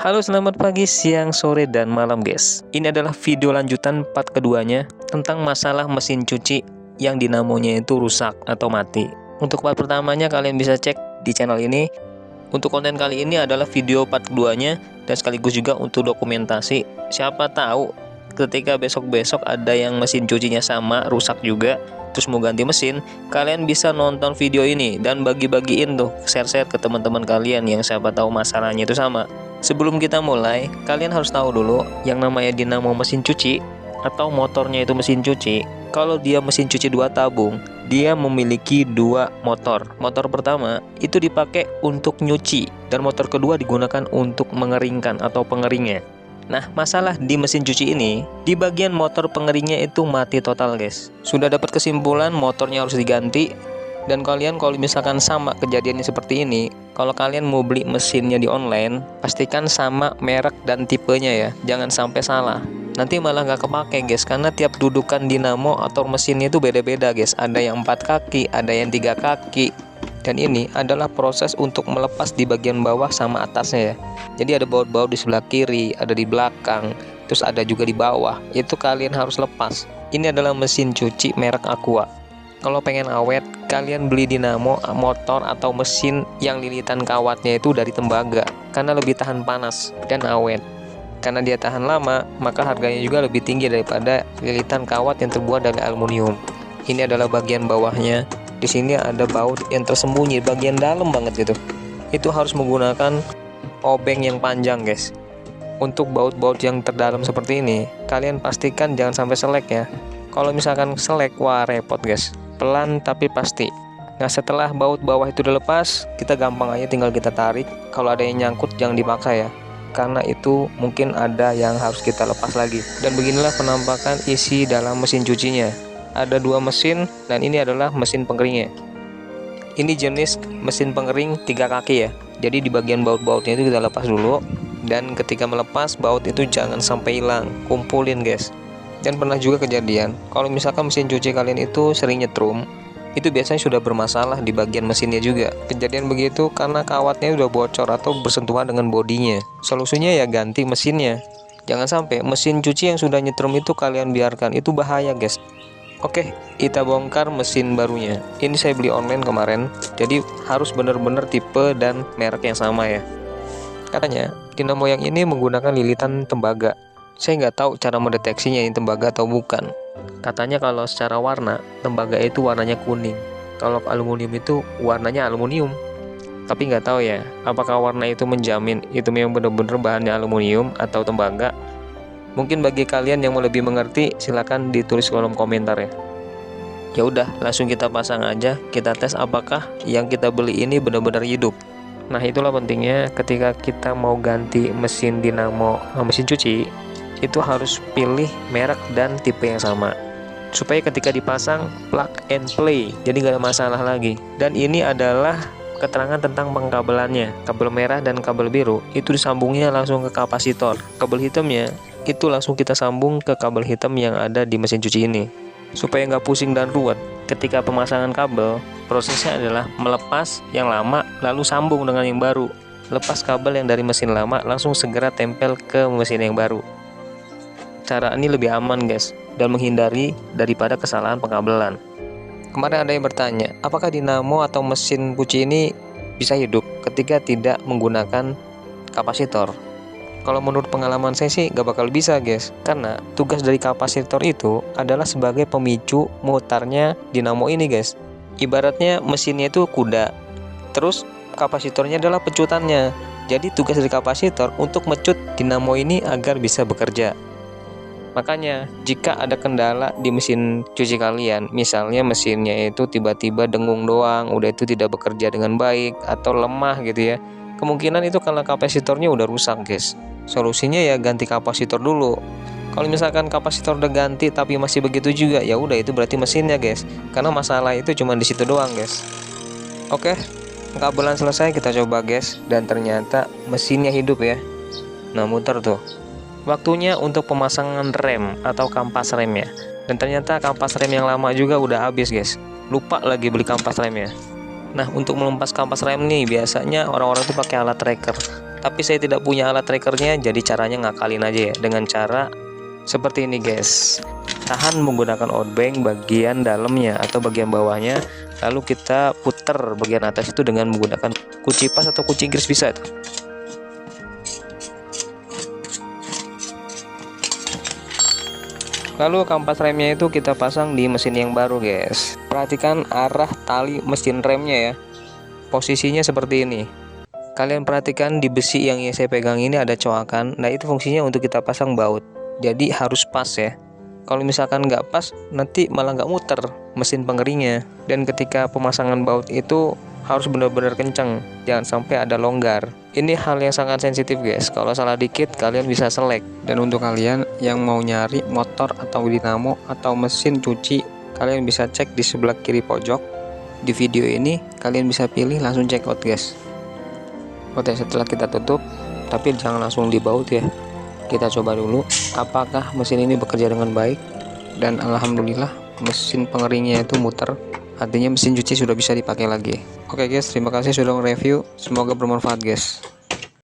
Halo, selamat pagi, siang, sore, dan malam guys. Ini adalah video lanjutan part keduanya tentang masalah mesin cuci yang dinamonya itu rusak atau mati. Untuk part pertamanya kalian bisa cek di channel ini. Untuk konten kali ini adalah video part keduanya dan sekaligus juga untuk dokumentasi. Siapa tahu ketika besok-besok ada yang mesin cucinya sama rusak juga, terus mau ganti mesin, kalian bisa nonton video ini dan bagi-bagiin tuh, share-share ke teman-teman kalian yang siapa tahu masalahnya itu sama. Sebelum kita mulai, kalian harus tahu dulu yang namanya dinamo mesin cuci atau motornya itu mesin cuci. Kalau dia mesin cuci 2 tabung, dia memiliki 2 motor. Motor pertama itu dipakai untuk nyuci dan motor kedua digunakan untuk mengeringkan atau pengeringnya. Nah, masalah di mesin cuci ini, di bagian motor pengeringnya itu mati total guys. Sudah dapat kesimpulan motornya harus diganti. Dan kalian kalau misalkan sama kejadiannya seperti ini, kalau kalian mau beli mesinnya di online, pastikan sama merek dan tipenya ya, jangan sampai salah. Nanti malah nggak kepake guys, karena tiap dudukan dinamo atau mesinnya itu beda-beda guys. Ada yang 4 kaki, ada yang 3 kaki. Dan ini adalah proses untuk melepas di bagian bawah sama atasnya ya. Jadi ada baut-baut di sebelah kiri, ada di belakang, terus ada juga di bawah. Itu kalian harus lepas. Ini adalah mesin cuci merek Aqua. Kalau pengen awet, kalian beli dinamo, motor, atau mesin yang lilitan kawatnya itu dari tembaga, karena lebih tahan panas dan awet. Karena dia tahan lama, maka harganya juga lebih tinggi daripada lilitan kawat yang terbuat dari aluminium. Ini adalah bagian bawahnya. Di sini ada baut yang tersembunyi bagian dalam banget gitu. Itu harus menggunakan obeng yang panjang guys. Untuk baut-baut yang terdalam seperti ini, kalian pastikan jangan sampai selek ya. Kalau misalkan selek, wah repot guys. Pelan tapi pasti. Nah, setelah baut bawah itu udah lepas, kita gampang aja tinggal kita tarik. Kalau ada yang nyangkut jangan dipaksa ya, karena itu mungkin ada yang harus kita lepas lagi. Dan beginilah penampakan isi dalam mesin cucinya. Ada 2 mesin dan ini adalah mesin pengeringnya. Ini jenis mesin pengering 3 kaki ya. Jadi di bagian baut-bautnya itu kita lepas dulu. Dan ketika melepas, baut itu jangan sampai hilang, kumpulin guys. Dan pernah juga kejadian, kalau misalkan mesin cuci kalian itu sering nyetrum, itu biasanya sudah bermasalah di bagian mesinnya juga. Kejadian begitu karena kawatnya udah bocor atau bersentuhan dengan bodinya. Solusinya ya ganti mesinnya. Jangan sampai mesin cuci yang sudah nyetrum itu kalian biarkan, itu bahaya guys. Oke, kita bongkar mesin barunya. Ini saya beli online kemarin, jadi harus benar-benar tipe dan merek yang sama ya. Katanya, dinamo yang ini menggunakan lilitan tembaga. Saya nggak tahu cara mendeteksinya ini tembaga atau bukan. Katanya kalau secara warna, tembaga itu warnanya kuning. Kalau aluminium itu warnanya aluminium. Tapi nggak tahu ya, apakah warna itu menjamin itu memang benar-benar bahannya aluminium atau tembaga. Mungkin bagi kalian yang mau lebih mengerti, silakan ditulis kolom komentar ya. Ya udah, langsung kita pasang aja, kita tes apakah yang kita beli ini benar-benar hidup. Nah, itulah pentingnya ketika kita mau ganti mesin dinamo, mesin cuci, itu harus pilih merek dan tipe yang sama supaya ketika dipasang plug and play, jadi nggak ada masalah lagi. Dan ini adalah keterangan tentang pengkabelannya. Kabel merah dan kabel biru itu disambungnya langsung ke kapasitor. Kabel hitamnya itu langsung kita sambung ke kabel hitam yang ada di mesin cuci ini supaya nggak pusing dan ruwet. Ketika pemasangan kabel, prosesnya adalah melepas yang lama lalu sambung dengan yang baru. Lepas kabel yang dari mesin lama langsung segera tempel ke mesin yang baru. Cara ini lebih aman guys, dan menghindari daripada kesalahan pengkabelan. Kemarin ada yang bertanya, apakah dinamo atau mesin cuci ini bisa hidup ketika tidak menggunakan kapasitor? Kalau menurut pengalaman saya sih gak bakal bisa guys, karena tugas dari kapasitor itu adalah sebagai pemicu mutarnya dinamo ini guys. Ibaratnya mesinnya itu kuda, terus kapasitornya adalah pecutannya. Jadi tugas dari kapasitor untuk mecut dinamo ini agar bisa bekerja. Makanya jika ada kendala di mesin cuci kalian, misalnya mesinnya itu tiba-tiba dengung doang, udah itu tidak bekerja dengan baik atau lemah gitu ya, kemungkinan itu karena kapasitornya udah rusak guys. Solusinya ya ganti kapasitor dulu. Kalau misalkan kapasitor udah ganti tapi masih begitu juga, ya udah itu berarti mesinnya guys, karena masalah itu cuma di situ doang guys. Oke, kabelan selesai, kita coba guys, dan ternyata mesinnya hidup ya. Nah, muter tuh. Waktunya untuk pemasangan rem atau kampas remnya. Dan ternyata kampas rem yang lama juga udah habis guys. Lupa lagi beli kampas remnya. Nah, untuk melepas kampas rem nih biasanya orang-orang tuh pakai alat tracker. tapi saya tidak punya alat trackernya, jadi caranya ngakalin aja ya, dengan cara seperti ini guys. Tahan menggunakan outbank bagian dalamnya atau bagian bawahnya, lalu kita putar bagian atas itu dengan menggunakan kunci pas atau kunci Inggris bisa. Lalu kampas remnya itu kita pasang di mesin yang baru guys. Perhatikan arah tali mesin remnya ya, posisinya seperti ini. Kalian perhatikan di besi yang saya pegang ini ada coakan. Nah itu fungsinya untuk kita pasang baut, jadi harus pas ya. Kalau misalkan nggak pas, nanti malah nggak muter mesin pengeringnya. Dan ketika pemasangan baut itu harus benar-benar kencang, jangan sampai ada longgar. Ini hal yang sangat sensitif guys, kalau salah dikit kalian bisa selek. Dan untuk kalian yang mau nyari motor atau dinamo atau mesin cuci, kalian bisa cek di sebelah kiri pojok. Di video ini kalian bisa pilih langsung check out guys. Oke, setelah kita tutup, tapi jangan langsung dibaut ya. Kita coba dulu apakah mesin ini bekerja dengan baik. Dan alhamdulillah mesin pengeringnya itu muter, artinya mesin cuci sudah bisa dipakai lagi. Oke guys, terima kasih sudah nge-review, semoga bermanfaat guys.